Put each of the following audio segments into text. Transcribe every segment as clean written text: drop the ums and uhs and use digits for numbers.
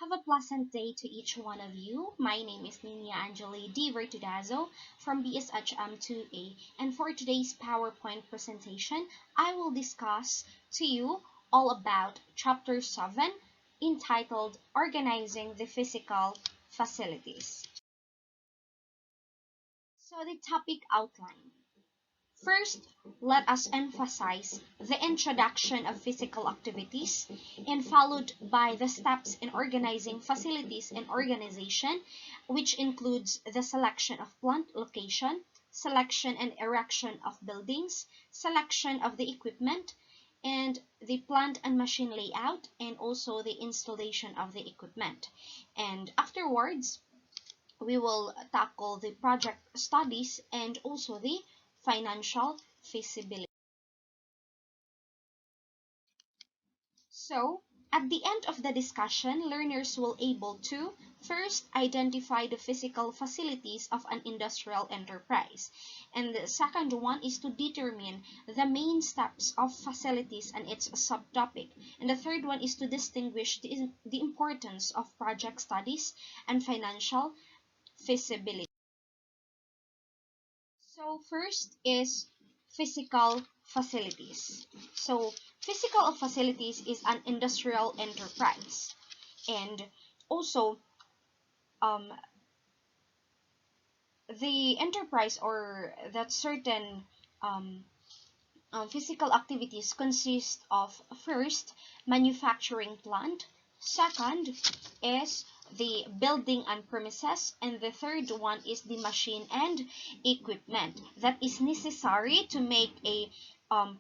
Have a pleasant day to each one of you. My name is Angelie Virtudazo from BSHM 2A, and for today's PowerPoint presentation, I will discuss to you all about Chapter 7 entitled Organizing the Physical Facilities. So the topic outline. First, let us emphasize the introduction of physical activities and followed by the steps in organizing facilities and organization, which includes the selection of plant location, selection and erection of buildings, selection of the equipment, and the plant and machine layout, and also the installation of the equipment. And afterwards, we will tackle the project studies and also the financial feasibility. So, at the end of the discussion, learners will able to first identify the physical facilities of an industrial enterprise. And the second one is to determine the main steps of facilities and its subtopic. And the third one is to distinguish the importance of project studies and financial feasibility. So first is physical facilities. So physical facilities is an industrial enterprise, and also um, the enterprise or that certain um, physical activities consist of first manufacturing plant, second is the building and premises, and the third one is the machine and equipment that is necessary to make a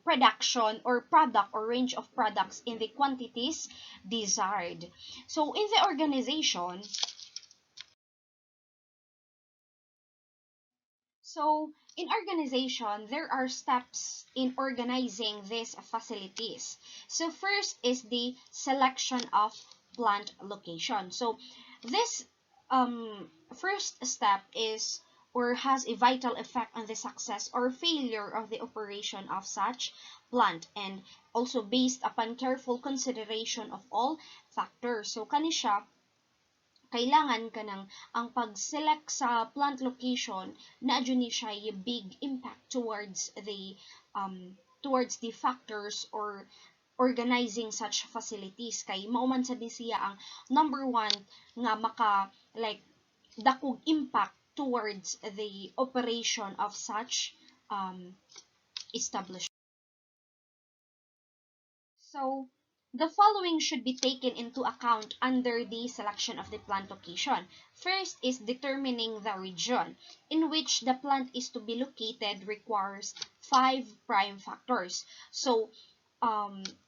production or product or range of products in the quantities desired. So in the organization, so in organization, there are steps in organizing these facilities. So first is the selection of plant location. So this first step is or has a vital effect on the success or failure of the operation of such plant, and also based upon careful consideration of all factors. So kani siya kailangan ka ng ang pag-select sa plant location na ni siya yung big impact towards the factors or organizing such facilities kay mao man sad ni siya ang number one nga maka like dakog impact towards the operation of such establishment. So, the following should be taken into account under the selection of the plant location. First is determining the region in which the plant is to be located requires 5 prime factors. So,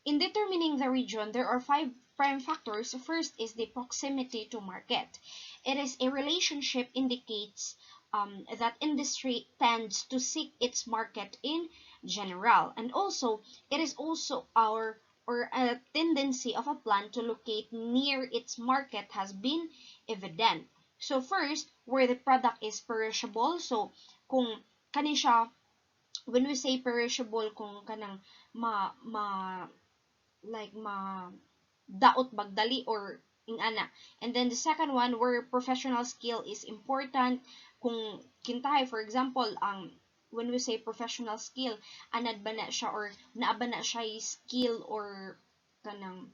in determining the region, there are 5 prime factors. First is the proximity to market. It is a relationship indicates that industry tends to seek its market in general, and also it is also our or a tendency of a plant to locate near its market has been evident. So first, where the product is perishable. So kung kani siya, when we say perishable, kung kanang ma daot bagdali or ingana. And then the second one, where professional skill is important. Kung kintahay, for example, when we say professional skill, anad ba na siya or naa ba na siya skill or kanang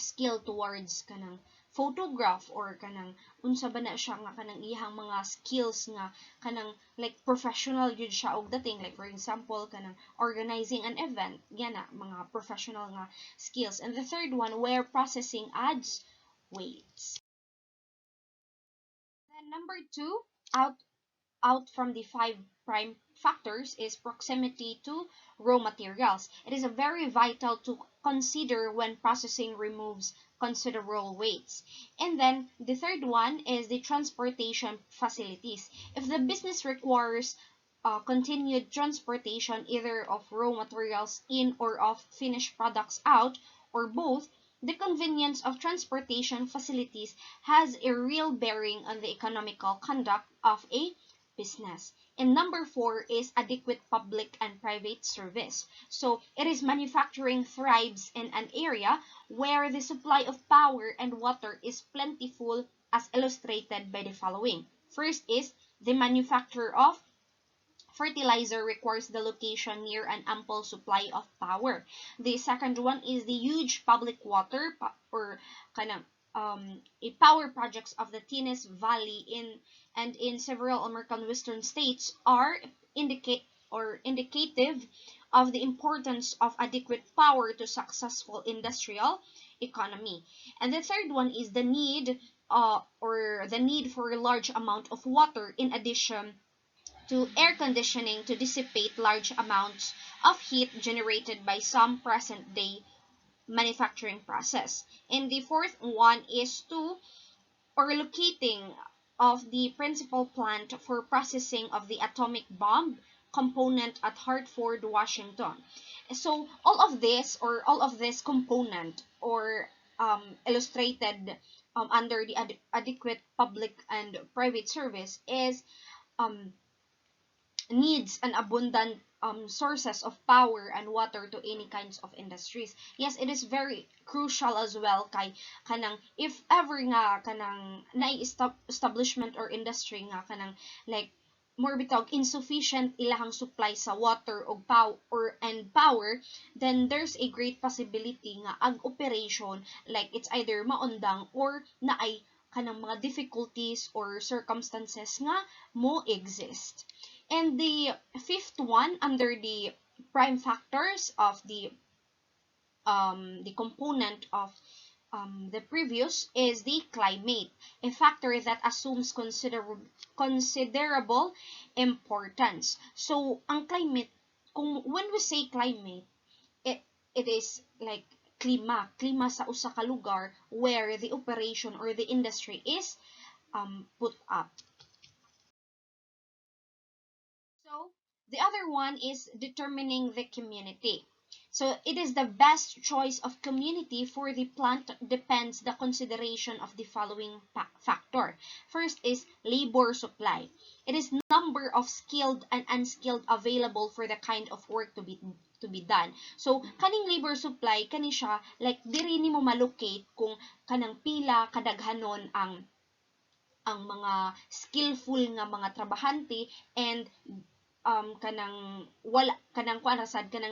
skill towards kanang photograph or kanang unsa ba na siya nga kanang iyang mga skills nga kanang like professional yun siya og dating, like for example kanang organizing an event yana mga professional nga skills. And the third one, where processing adds weights. Then number 2, out from the 5 prime factors is proximity to raw materials. It is a very vital to consider when processing removes considerable weights. And then the third one is the transportation facilities. If the business requires continued transportation either of raw materials in or of finished products out or both, the convenience of transportation facilities has a real bearing on the economical conduct of a business. And number 4 is adequate public and private service. So it is manufacturing thrives in an area where the supply of power and water is plentiful, as illustrated by the following. First is the manufacture of fertilizer requires the location near an ample supply of power. The second one is the huge public water or kind of a power projects of the Tennessee Valley in several American western states are indicative of the importance of adequate power to successful industrial economy. And the third one is the need for a large amount of water in addition to air conditioning to dissipate large amounts of heat generated by some present-day manufacturing process. And the fourth one is locating of the principal plant for processing of the atomic bomb component at Hartford, Washington. So all of this component or illustrated under the adequate public and private service is um, needs an abundant sources of power and water to any kinds of industries. Yes, it is very crucial as well kay kanang if ever nga kanang establishment or industry nga kanang like more bitog insufficient ilahang supply sa water og power, then there's a great possibility nga ag operation like it's either maundang or naay kanang mga difficulties or circumstances nga mo exist. And the fifth one under the prime factors of the component of the previous is the climate, a factor that assumes considerable importance. So, ang climate, when we say climate, it is like klima sa usa ka lugar where the operation or the industry is put up. So, the other one is determining the community. So, it is the best choice of community for the plant depends the consideration of the following factor. First is labor supply. It is number of skilled and unskilled available for the kind of work to be done. So, kaning labor supply, kani siya, like, diri ni mo malocate kung kanang pila kadaghanon ang mga skillful nga mga trabahante and kanang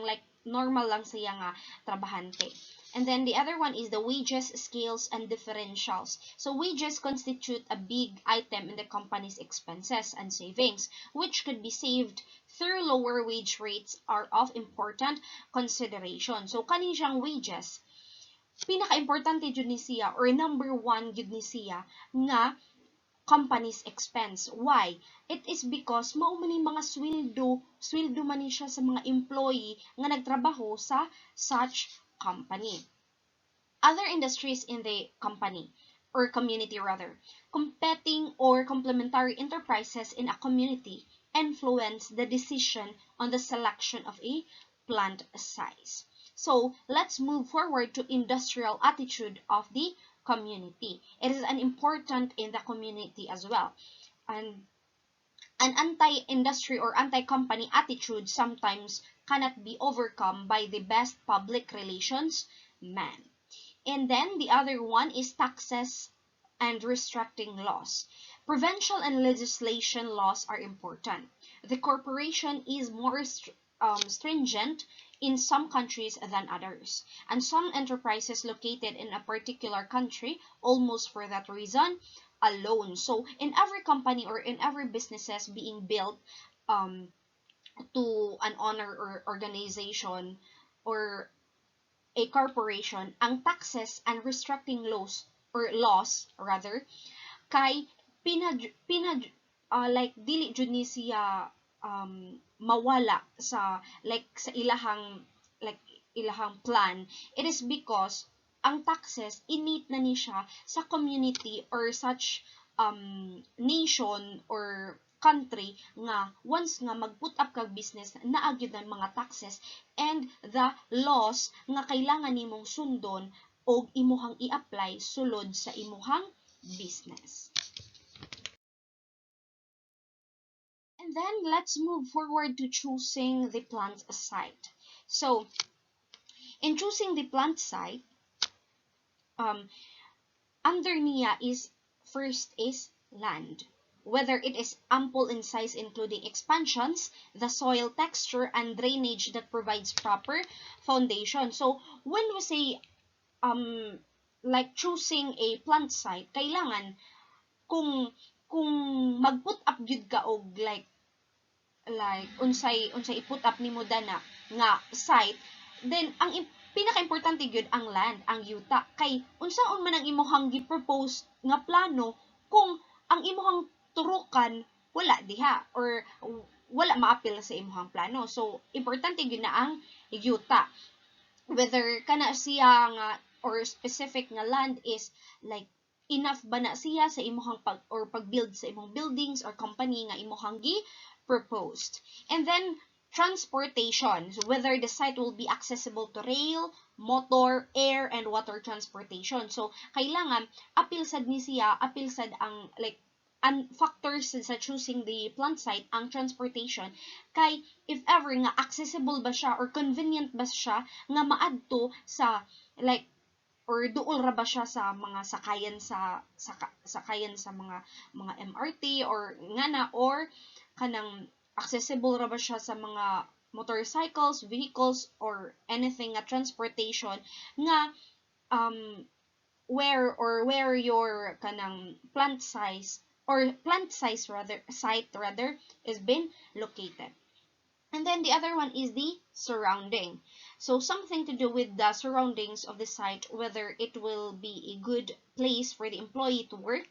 like normal lang siya nga trabahante. And then the other one is the wages, scales, and differentials. So wages constitute a big item in the company's expenses and savings, which could be saved through lower wage rates are of important consideration. So kaning siyang wages, pinaka-importante jud ni siya or number one jud ni siya nga company's expense. Why? It is because mao man mga sweldo man siya sa mga employee nga nagtrabaho sa such company. Other industries in the company or community rather, competing or complementary enterprises in a community influence the decision on the selection of a plant size. So, let's move forward to industrial attitude of the community. It is an important in the community as well. And an anti-industry or anti-company attitude sometimes cannot be overcome by the best public relations man. And then the other one is taxes and restricting laws. Provincial and legislation laws are important. The corporation is more stringent in some countries than others, and some enterprises located in a particular country almost for that reason alone. So in every company or in every businesses being built to an honor or organization or a corporation, ang taxes and restricting laws rather kay like dili jud ni siya mawala sa like sa ilahang plan. It is because ang taxes init na ni siya sa community or such nation or country nga once nga mag-put up kag business naagid ang mga taxes and the laws nga kailangan nimong sundon og imuhang i-apply sulod sa imuhang business. And then let's move forward to choosing the plant site. So in choosing the plant site, um, under niya is first is land. Whether it is ample in size including expansions, the soil texture, and drainage that provides proper foundation. So when we say like choosing a plant site, kailangan kung kung mag-put up gyud ka og unsay i-put up nimo dana nga site, then ang pinaka-importante gyud ang land, ang yuta, kay unsaon man ang imuhang gi-propose nga plano kung ang imuhang turukan wala diha or wala maapil sa imuhang plano. So importante gyud na ang yuta, whether kana siya nga or specific nga land is like enough ba na siya sa imuhang pag-build sa imong buildings or company nga imuhang gi proposed. And then transportation, so whether the site will be accessible to rail, motor, air, and water transportation. So kailangan apil sad ni siya, apil sad ang factors sa choosing the plant site ang transportation, kay if ever nga accessible ba siya or convenient ba siya nga maadto sa or duol ra ba siya sa mga sakayan sa mga MRT or ngana, or kanang accessible ra ba siya sa mga motorcycles, vehicles, or anything nga transportation nga um where your kanang site rather is been located. And then the other one is the surrounding. So something to do with the surroundings of the site, whether it will be a good place for the employee to work.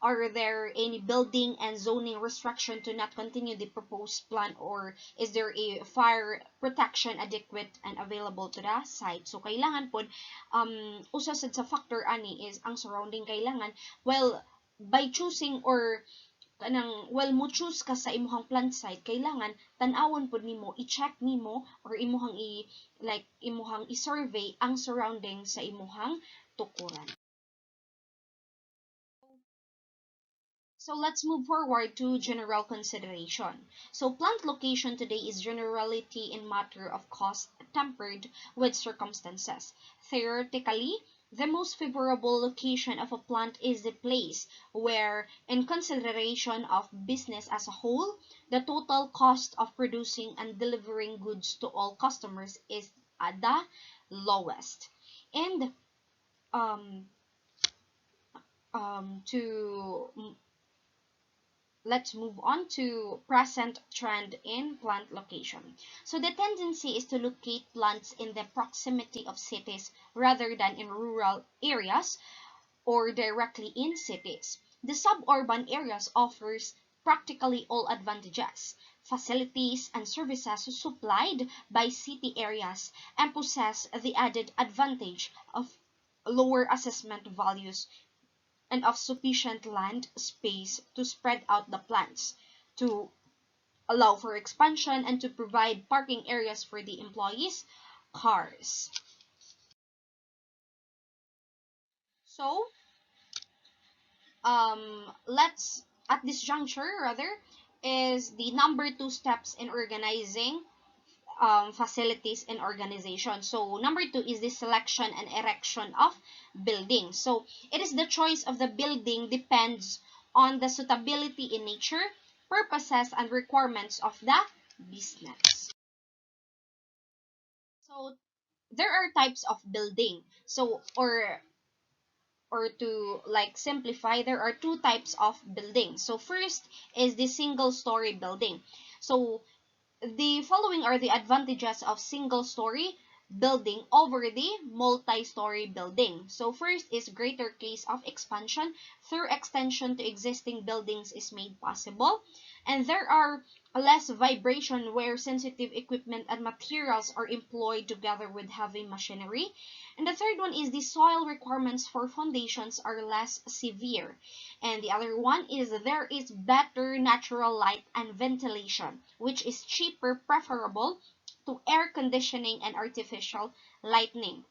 Are there any building and zoning restriction to not continue the proposed plan, or is there a fire protection adequate and available to the site? So kailangan pod usa sad sa factor ani is ang surrounding. Kailangan by choosing or mo choose ka sa imuhang plant site, kailangan tan-awon pod nimo, i-check nimo or imuhang i-survey ang surrounding sa imuhang tukuran. So let's move forward to general consideration. So plant location today is generality in matter of cost tempered with circumstances. Theoretically, the most favorable location of a plant is the place where, in consideration of business as a whole, the total cost of producing and delivering goods to all customers is at the lowest. And let's move on to present trend in plant location. So the tendency is to locate plants in the proximity of cities rather than in rural areas or directly in cities. The suburban areas offers practically all advantages, facilities, and services supplied by city areas, and possess the added advantage of lower assessment values and of sufficient land space to spread out the plants, to allow for expansion, and to provide parking areas for the employees' cars. So, let's, at this juncture rather, is the number 2 steps in organizing facilities and organization. So number 2 is the selection and erection of buildings. So it is the choice of the building depends on the suitability in nature, purposes, and requirements of the business. So there are types of building. So or to simplify, there are two types of buildings. So first is the single story building. So the following are the advantages of single-story building over the multi-story building. So first is greater case of expansion through extension to existing buildings is made possible. And there are less vibration where sensitive equipment and materials are employed together with heavy machinery. And the third one is the soil requirements for foundations are less severe. And the other one is there is better natural light and ventilation, which is cheaper, preferable to air conditioning and artificial lighting.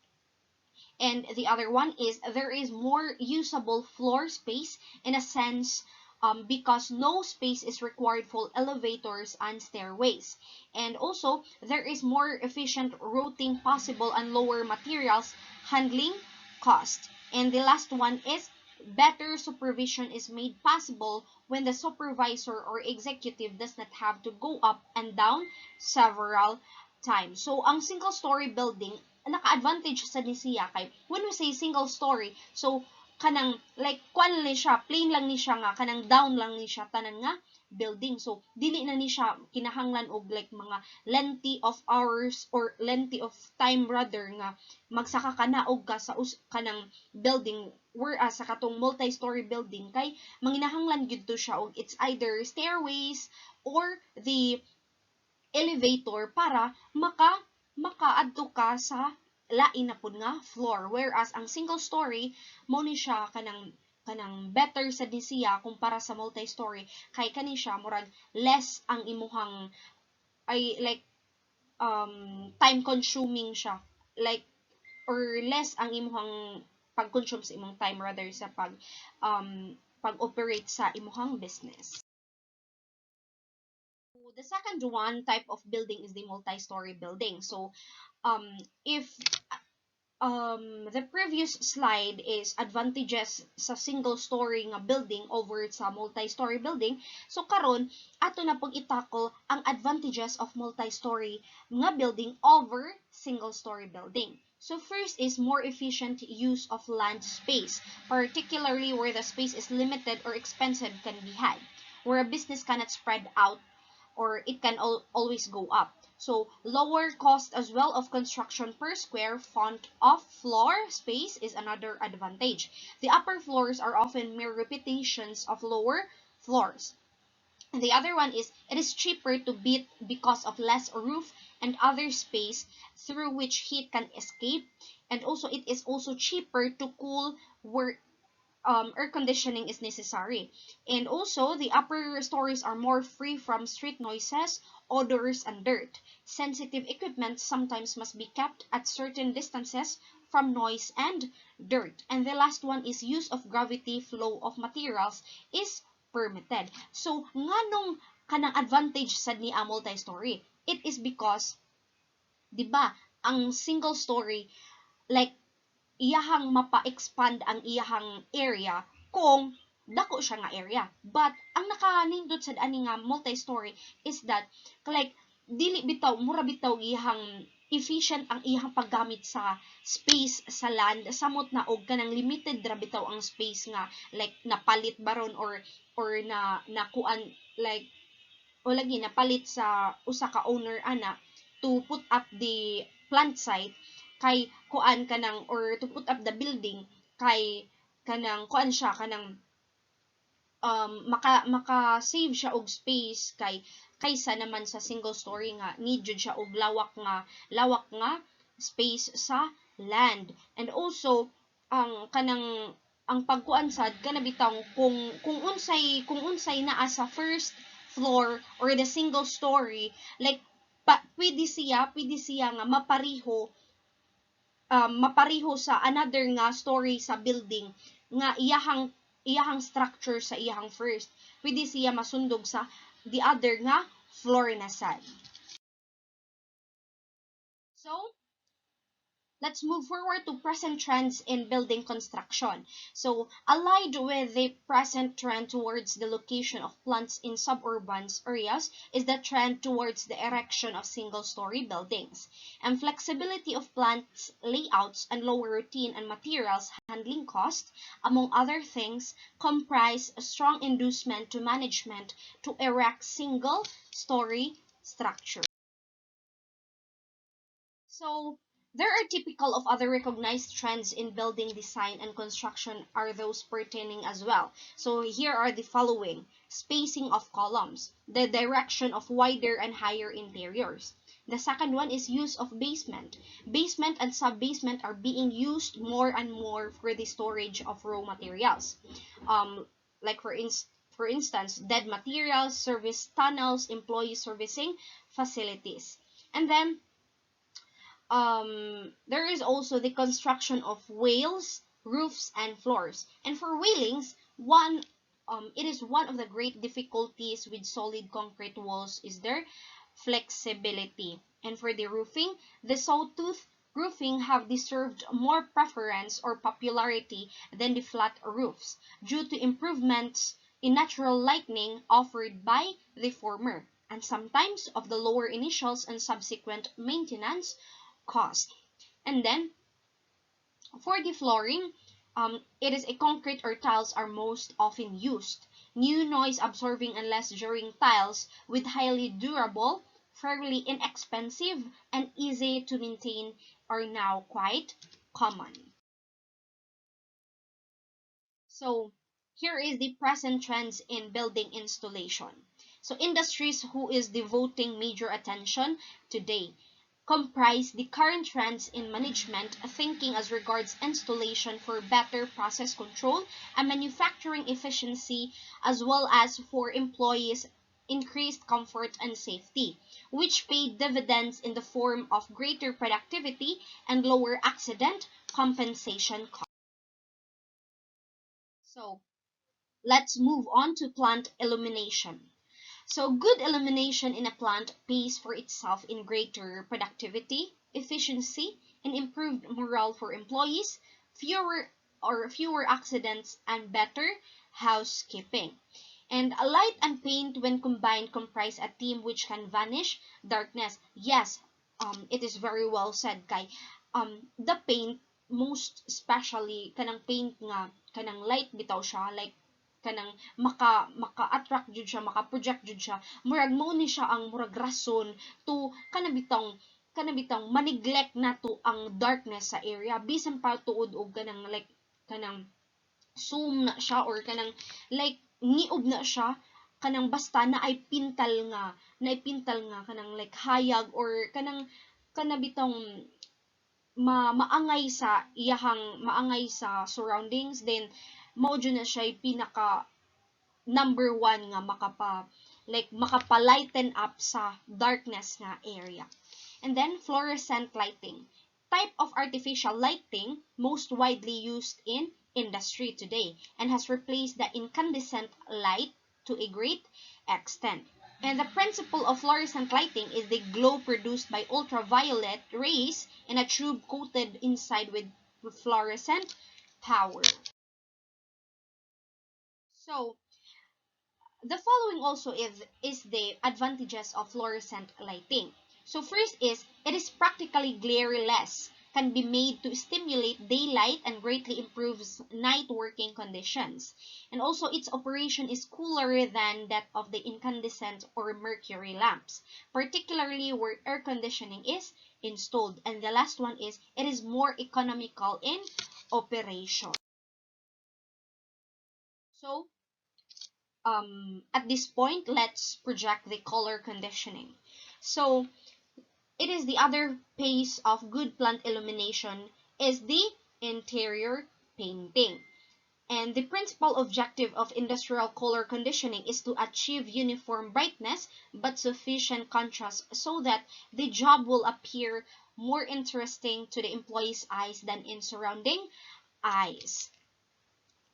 And the other one is there is more usable floor space in a sense because no space is required for elevators and stairways. And also, there is more efficient routing possible and lower materials handling cost. And the last one is better supervision is made possible when the supervisor or executive does not have to go up and down several times. So, ang single-story building, naka-advantage sa ni siya kay when we say single story, so kanang like kuan lang siya, plain lang ni siya nga kanang down lang ni siya tanan nga building. So dili na ni siya kinahanglan og like mga lengthy of hours or lengthy of time rather nga magsaka ka na og ka sa kanang building, whereas sa katong multi-story building kay manginahanglan gyud to siya og it's either stairways or the elevator para makaadto ka sa lain na pud nga floor, whereas ang single story mo ni siya kanang better sa siya kumpara sa multi-story kay kani siya murag less ang imuhang ay like time consuming siya, like or less ang imuhang pag-consume sa imong time rather sa pag-operate sa imuhang business. The second one type of building is the multi-story building. So if the previous slide is advantages sa single story nga building over sa multi-story building, so karon ato na pag itakol ang advantages of multi-story nga building over single story building. So first is more efficient use of land space, particularly where the space is limited or expensive can be had, where a business cannot spread out or it can always go up. So lower cost as well of construction per square foot of floor space is another advantage. The upper floors are often mere repetitions of lower floors. And the other one is it is cheaper to build because of less roof and other space through which heat can escape. And also it is also cheaper to cool where air conditioning is necessary. And also, the upper stories are more free from street noises, odors, and dirt. Sensitive equipment sometimes must be kept at certain distances from noise and dirt. And the last one is use of gravity flow of materials is permitted. So, nganong kanang advantage sa ni a multi-story? It is because, di ba, ang single story, like, iyahang mapa-expand ang iyahang area kung dako siya nga area. But ang nakanindot sa ani nga multi-story is that like dili bitaw mura bitaw iyahang efficient ang iyahang paggamit sa space sa land samot na og kanang limited ra bitaw ang space nga like napalit baron or nakuan like o lagi napalit sa usa ka owner ana to put up the plant site kay kuan kanang or to put up the building kay kanang kuan siya kanang maka save siya og space kaysa naman sa single story nga need jud siya og lawak nga space sa land. And also ang kanang ang pagkuan sad kana bitaw kung unsay naa sa first floor or the single story like pwede siya nga mapariho sa another nga story sa building nga iyahang structure sa iyahang first. Pwede siya masundog sa the other nga floor na sad. So, let's move forward to present trends in building construction. So, allied with the present trend towards the location of plants in suburban areas is the trend towards the erection of single-story buildings. And flexibility of plants layouts and lower routine and materials handling costs, among other things, comprise a strong inducement to management to erect single-story structure. So, there are typical of other recognized trends in building design and construction are those pertaining as well. So here are the following. Spacing of columns. The direction of wider and higher interiors. The second one is use of basement. Basement and sub-basement are being used more and more for the storage of raw materials. Like for instance, dead materials, service tunnels, employee servicing facilities. And then there is also the construction of wales, roofs, and floors. And for railings, one it is one of the great difficulties with solid concrete walls is their flexibility. And for the roofing, the sawtooth roofing have deserved more preference or popularity than the flat roofs due to improvements in natural lighting offered by the former, and sometimes of the lower initials and subsequent maintenance cost. And then for the flooring, it is a concrete or tiles are most often used. New noise absorbing and less during tiles with highly durable, fairly inexpensive, and easy to maintain are now quite common. So here is the present trends in building installation. So industries who is devoting major attention today comprise the current trends in management thinking as regards installation for better process control and manufacturing efficiency, as well as for employees increased comfort and safety, which paid dividends in the form of greater productivity and lower accident compensation costs. So let's move on to plant illumination. So good illumination in a plant pays for itself in greater productivity, efficiency, and improved morale for employees, fewer accidents, and better housekeeping. And a light and paint when combined comprise a team which can vanish darkness. Yes, it is very well said, Kai. The paint, most especially kanang paint nga kanang light bitaw siya, like kanang maka-attract jud siya, maka-project jud siya, murag mo ni siya ang murag rason to kanabitang maneglect na to ang darkness sa area bisan pa tuod og kanang like kanang zoom na siya or kanang like niob na siya kanang basta na ay pintal nga kanang like hayag or kanang kanabitang maangay sa iyahang maangay sa surroundings, then mao jud na siya pinaka number one nga makapa-lighten up sa darkness nga area. And then fluorescent lighting, type of artificial lighting most widely used in industry today and has replaced the incandescent light to a great extent. And the principle of fluorescent lighting is the glow produced by ultraviolet rays in a tube coated inside with fluorescent power. So, the following also is the advantages of fluorescent lighting. So first is, it is practically glare-less, can be made to stimulate daylight and greatly improves night working conditions. And also its operation is cooler than that of the incandescent or mercury lamps, particularly where air conditioning is installed. And the last one is, it is more economical in operation. So, at this point, let's project the color conditioning. So it is the other phase of good plant illumination is the interior painting. And the principal objective of industrial color conditioning is to achieve uniform brightness but sufficient contrast so that the job will appear more interesting to the employee's eyes than in surrounding eyes.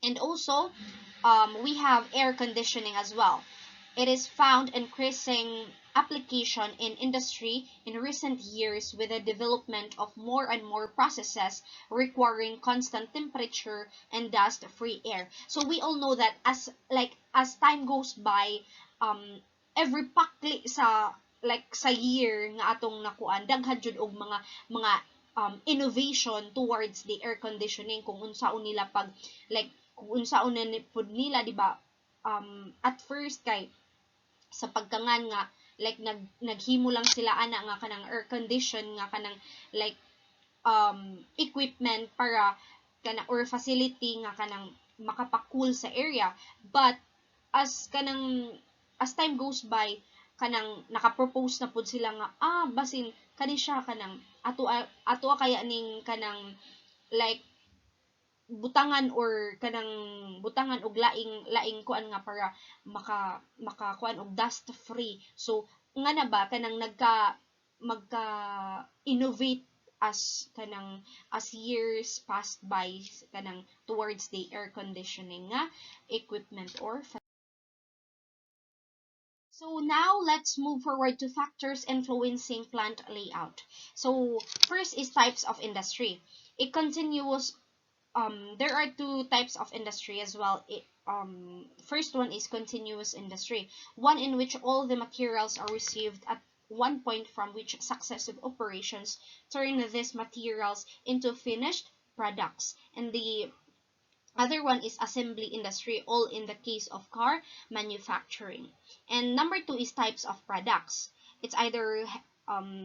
And also, we have air conditioning as well. It is found increasing application in industry in recent years with the development of more and more processes requiring constant temperature and dust-free air. So we all know that as time goes by, every pakli sa year nga atong nakuan daghan jud og mga innovation towards the air conditioning kung unsaon nila pag like kung unsaon na pud nila di ba, at first kay sa pagkangan nga like naghimo lang sila ana nga kanang air condition nga kanang like equipment para kana or facility nga kanang makapakool sa area, but as time goes by kanang naka-propose na pud sila nga basin kani siya kanang ato kaya ning kanang like butangan or kanang butangan og laing kuan nga para maka kuan og dust free. So nga na ba kanang magka innovate as years passed by kanang towards the air conditioning nga equipment or. So now let's move forward to factors influencing plant layout. So first is types of industry. A continuous there are two types of industry as well. First one is continuous industry, one in which all the materials are received at one point from which successive operations turn these materials into finished products. And the other one is assembly industry, all in the case of car manufacturing. And number two is types of products. It's either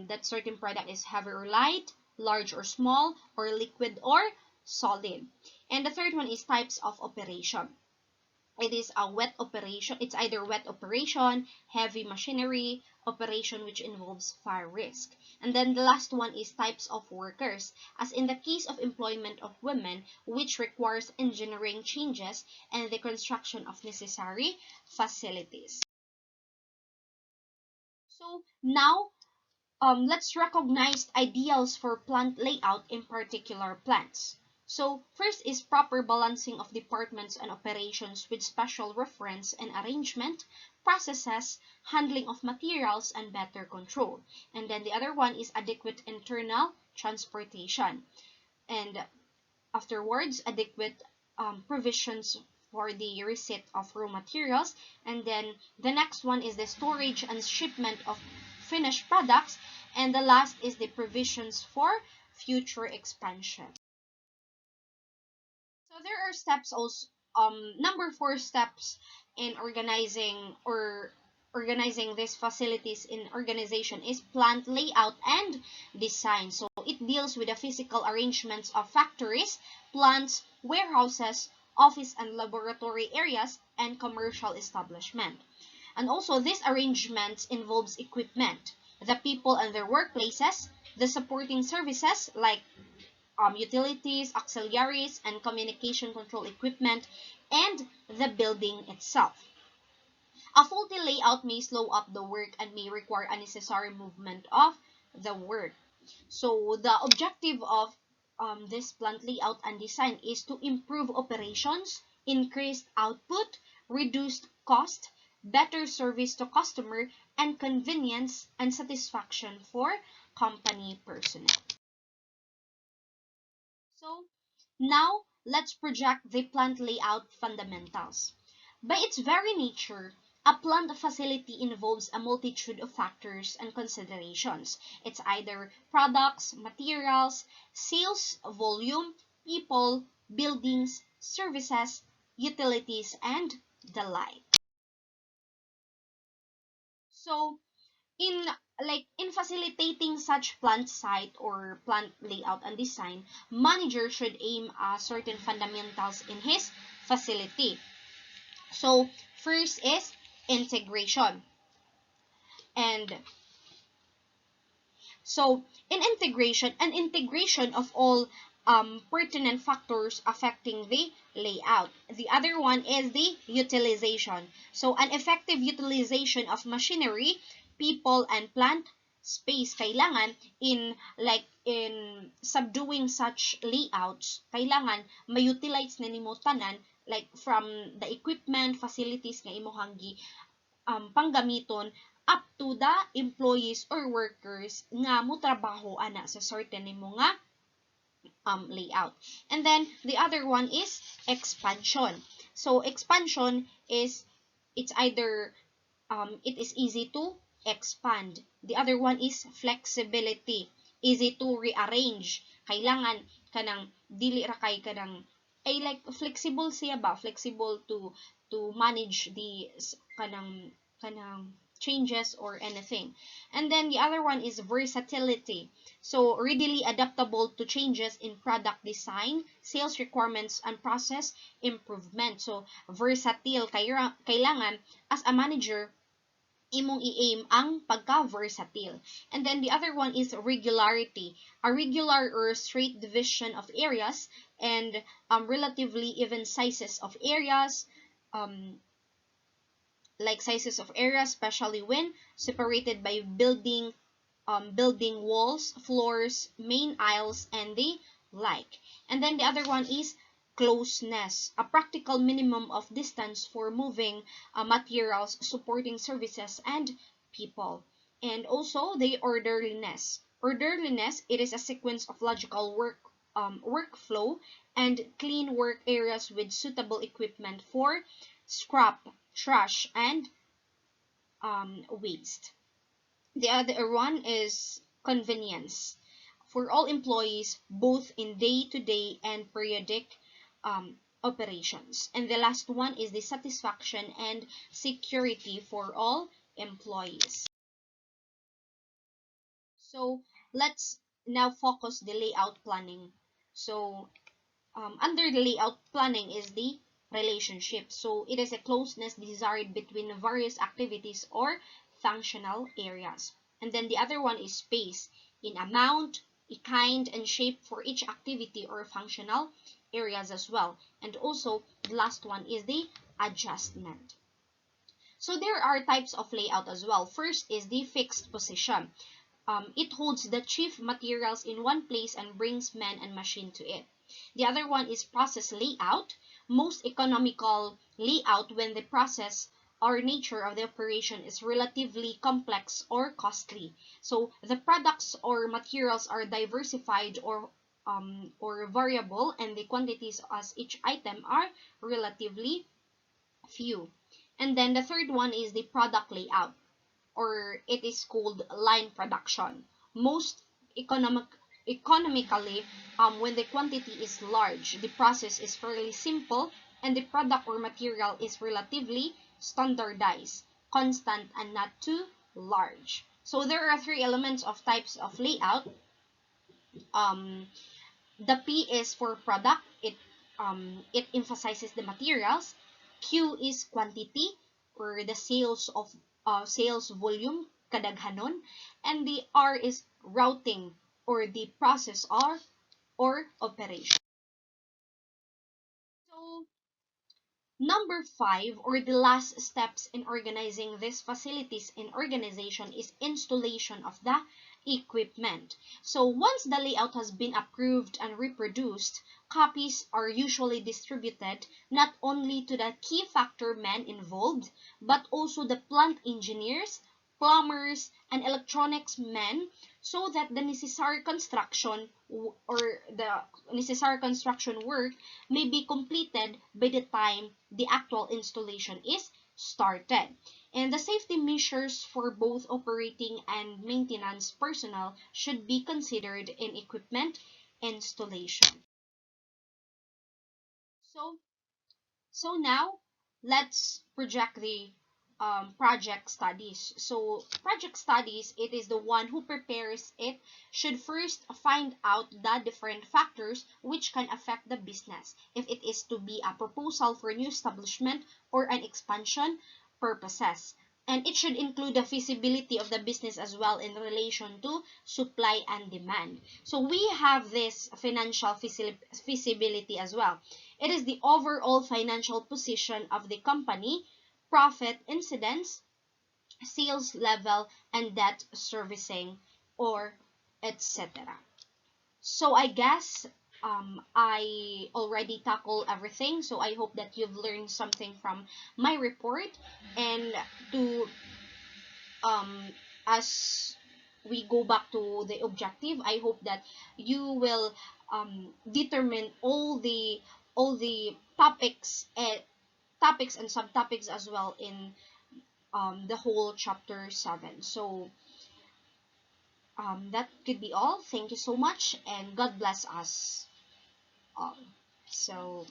that certain product is heavy or light, large or small, or liquid or solid. And the third one is types of operation. It is a wet operation. It's either wet operation, heavy machinery, operation which involves fire risk. And then the last one is types of workers, as in the case of employment of women, which requires engineering changes and the construction of necessary facilities. So now let's recognize ideals for plant layout in particular plants. So first is proper balancing of departments and operations with special reference and arrangement, processes, handling of materials, and better control. And then the other one is adequate internal transportation. And afterwards, adequate provisions for the receipt of raw materials. And then the next one is the storage and shipment of finished products. And the last is the provisions for future expansion. So there are steps also. Number 4 steps in organizing these facilities in organization is plant layout and design. So it deals with the physical arrangements of factories, plants, warehouses, office and laboratory areas, and commercial establishment. And also these arrangements involves equipment, the people and their workplaces, the supporting services like utilities, auxiliaries, and communication control equipment, and the building itself. A faulty layout may slow up the work and may require unnecessary movement of the work. So the objective of this plant layout and design is to improve operations, increase output, reduce cost, better service to customer, and convenience and satisfaction for company personnel. So now let's project the plant layout fundamentals. By its very nature, a plant facility involves a multitude of factors and considerations. It's either products, materials, sales volume, people, buildings, services, utilities, and the like. So in in facilitating such plant site or plant layout and design, manager should aim at certain fundamentals in his facility. So first is integration. And so in integration, an integration of all pertinent factors affecting the layout. The other one is the utilization. So an effective utilization of machinery, people, and plant space kailangan in subduing such layouts, kailangan ma-utilize na nimo tanan, like from the equipment, facilities nga imuhang panggamiton up to the employees or workers nga mo trabaho ana sa certain nimo nga layout. And then the other one is expansion. So expansion is it's either it is easy to expand. The other one is flexibility. Easy to rearrange. Kailangan kanang dili ra kay kanang ay like flexible siya ba? Flexible to manage the kanang changes or anything. And then the other one is versatility. So readily adaptable to changes in product design, sales requirements, and process improvement. So versatile kailangan as a manager imong i-aim ang pagka-versatile. And then the other one is regularity. A regular or straight division of areas and relatively even sizes of areas, like sizes of areas, especially when separated by building building walls, floors, main aisles, and the like. And then the other one is closeness, a practical minimum of distance for moving materials, supporting services, and people. And also the orderliness. Orderliness, it is a sequence of logical workflow and clean work areas with suitable equipment for scrap, trash, and waste. The other one is convenience for all employees, both in day-to-day and periodic operations. And the last one is the satisfaction and security for all employees. So let's now focus the layout planning. So under the layout planning is the relationship. So it is a closeness desired between various activities or functional areas. And then the other one is space in amount, a kind, and shape for each activity or functional areas as well. And also the last one is the adjustment. So there are types of layout as well. First is the fixed position. It holds the chief materials in one place and brings man and machine to it. The other one is process layout, most economical layout when the process or nature of the operation is relatively complex or costly. So the products or materials are diversified or variable, and the quantities as each item are relatively few. And then the third one is the product layout, or it is called line production. Most economic economically, when the quantity is large, the process is fairly simple, and the product or material is relatively standardized, constant, and not too large. So there are three elements of types of layout. Um, the P is for product. It emphasizes the materials. Q is quantity, or the sales volume, kadaghanon, and the R is routing, or the process or operation. So number 5, or the last steps in organizing these facilities in organization, is installation of the equipment. So once the layout has been approved and reproduced, copies are usually distributed not only to the key factor men involved, but also the plant engineers, plumbers, and electronics men, so that the necessary construction work may be completed by the time the actual installation is started. And the safety measures for both operating and maintenance personnel should be considered in equipment installation. So So now let's project the project studies. So project studies, it is the one who prepares it should first find out the different factors which can affect the business, if it is to be a proposal for a new establishment or an expansion purposes. And it should include the feasibility of the business as well in relation to supply and demand. So we have this financial feasibility as well. It is the overall financial position of the company, profit incidence, sales level, and debt servicing, or etc. So I guess I already tackled everything. So I hope that you've learned something from my report. And to as we go back to the objective, I hope that you will determine all the topics and subtopics as well in the whole chapter 7. So that could be all. Thank you so much, and God bless us all. So